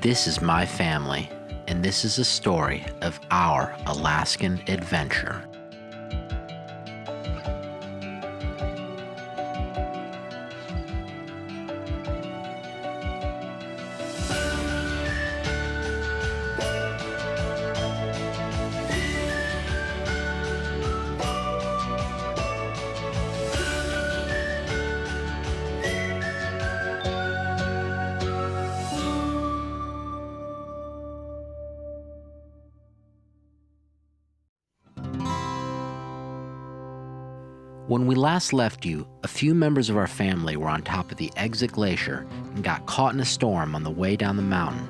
This is my family, and this is a story of our Alaskan adventure. When we last left you, a few members of our family were on top of the Exit Glacier and got caught in a storm on the way down the mountain.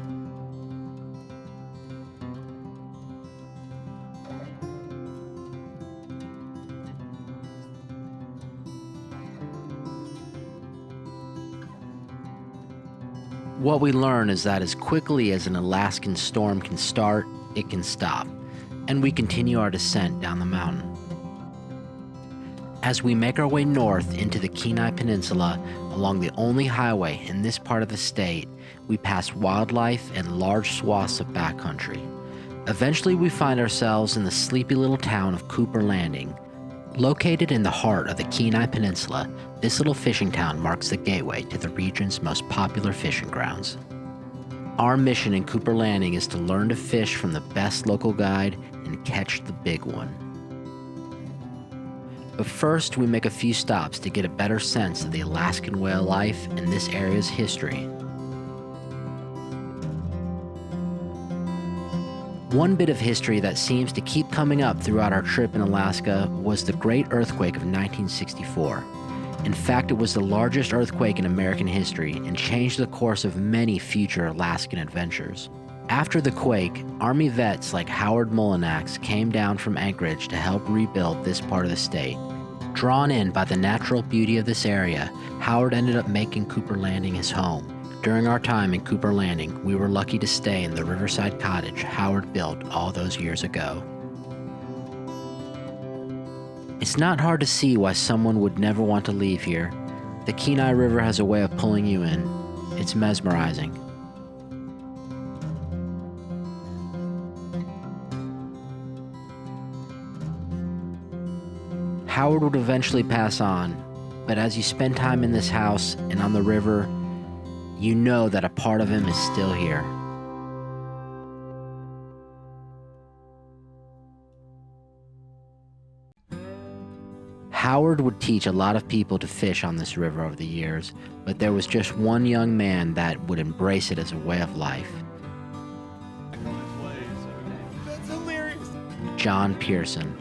What we learn is that as quickly as an Alaskan storm can start, it can stop, and we continue our descent down the mountain. As we make our way north into the Kenai Peninsula, along the only highway in this part of the state, we pass wildlife and large swaths of backcountry. Eventually, we find ourselves in the sleepy little town of Cooper Landing. Located in the heart of the Kenai Peninsula, this little fishing town marks the gateway to the region's most popular fishing grounds. Our mission in Cooper Landing is to learn to fish from the best local guide and catch the big one. But first, we make a few stops to get a better sense of the Alaskan way of life and this area's history. One bit of history that seems to keep coming up throughout our trip in Alaska was the Great Earthquake of 1964. In fact, it was the largest earthquake in American history and changed the course of many future Alaskan adventures. After the quake, Army vets like Howard Mullinax came down from Anchorage to help rebuild this part of the state. Drawn in by the natural beauty of this area, Howard ended up making Cooper Landing his home. During our time in Cooper Landing, we were lucky to stay in the riverside cottage Howard built all those years ago. It's not hard to see why someone would never want to leave here. The Kenai River has a way of pulling you in. It's mesmerizing. Howard would eventually pass on, but as you spend time in this house and on the river, you know that a part of him is still here. Howard would teach a lot of people to fish on this river over the years, but there was just one young man that would embrace it as a way of life. That's hilarious. John Pearson.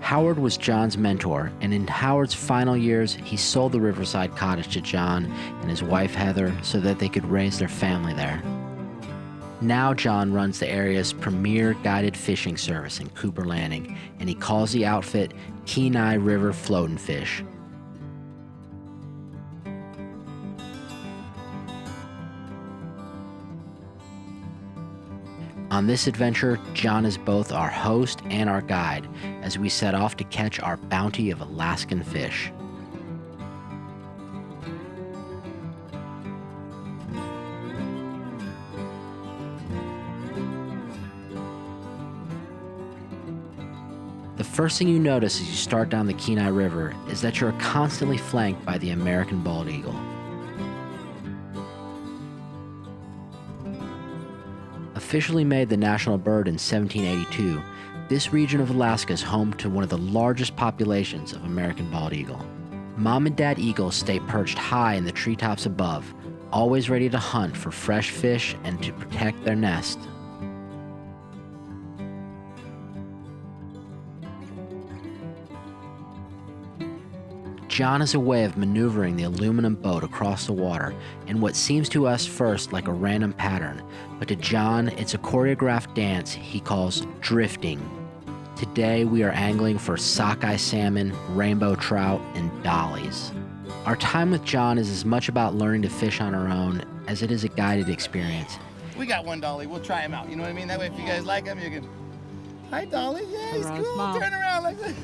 Howard was John's mentor, and in Howard's final years, he sold the riverside cottage to John and his wife Heather so that they could raise their family there. Now John runs the area's premier guided fishing service in Cooper Landing, and he calls the outfit Kenai River Float-n-Fish. On this adventure, John is both our host and our guide as we set off to catch our bounty of Alaskan fish. The first thing you notice as you start down the Kenai River is that you're constantly flanked by the American bald eagle. Officially made the national bird in 1782, this region of Alaska is home to one of the largest populations of American bald eagle. Mom and dad eagles stay perched high in the treetops above, always ready to hunt for fresh fish and to protect their nest. John has a way of maneuvering the aluminum boat across the water in what seems to us first like a random pattern, but to John, it's a choreographed dance he calls drifting. Today, we are angling for sockeye salmon, rainbow trout, and dollies. Our time with John is as much about learning to fish on our own as it is a guided experience. We got one dolly. We'll try him out. You know what I mean? That way, if you guys like him, you can. Hi, dolly. Yeah, he's cool. Smile. Turn around like that.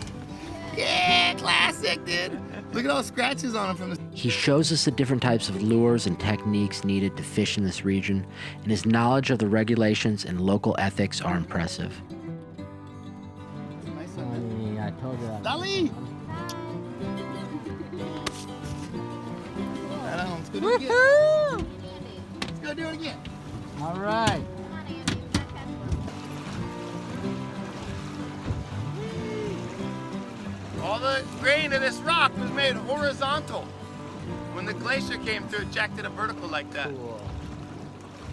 Yeah, classic, dude. Look at all the scratches on him from the... He shows us the different types of lures and techniques needed to fish in this region, and his knowledge of the regulations and local ethics are impressive. Nice one, man. I told you that. Dolly! Right on, let's go do it again. Woohoo! Let's go do it again. All right. All the grain of this rock was made horizontal. When the glacier came through, it jacked it up vertical like that. Cool.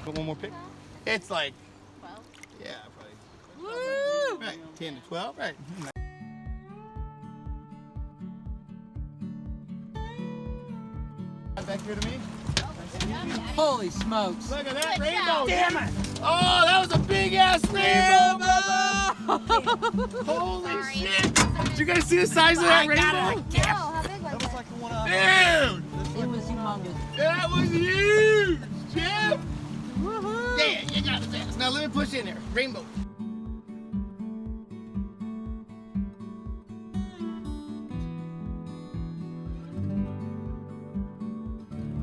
Got one more pick? It's like 12. Yeah, probably. Woo! Right, 10 to 12, right. Back here to me. Holy smokes. Look at that Good rainbow. job. Damn it. Oh, that was a big ass rainbow. Holy Sorry. shit. Did you guys see the size of that rainbow? How big was it? Like the one up. Dude, It was humongous. that was huge, Chip. Yeah, you got his ass. Now let me push in there. Rainbow.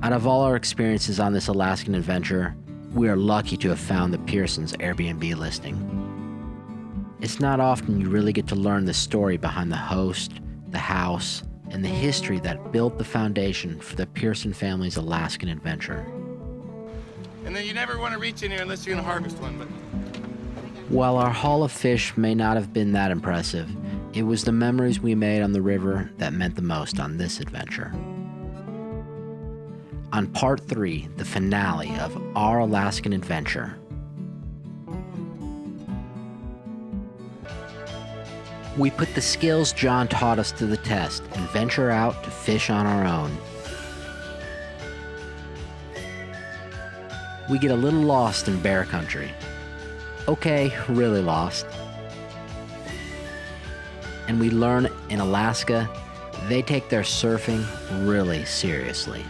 Out of all our experiences on this Alaskan adventure, we are lucky to have found the Pearsons' Airbnb listing. It's not often you really get to learn the story behind the host, the house, and the history that built the foundation for the Pearson family's Alaskan adventure. And then you never want to reach in here unless you're going to harvest one. But While our haul of fish may not have been that impressive, it was the memories we made on the river that meant the most on this adventure. On part 3, the finale of our Alaskan adventure, we put the skills John taught us to the test and venture out to fish on our own. We get a little lost in bear country. Okay, really lost. And we learn in Alaska, they take their surfing really seriously.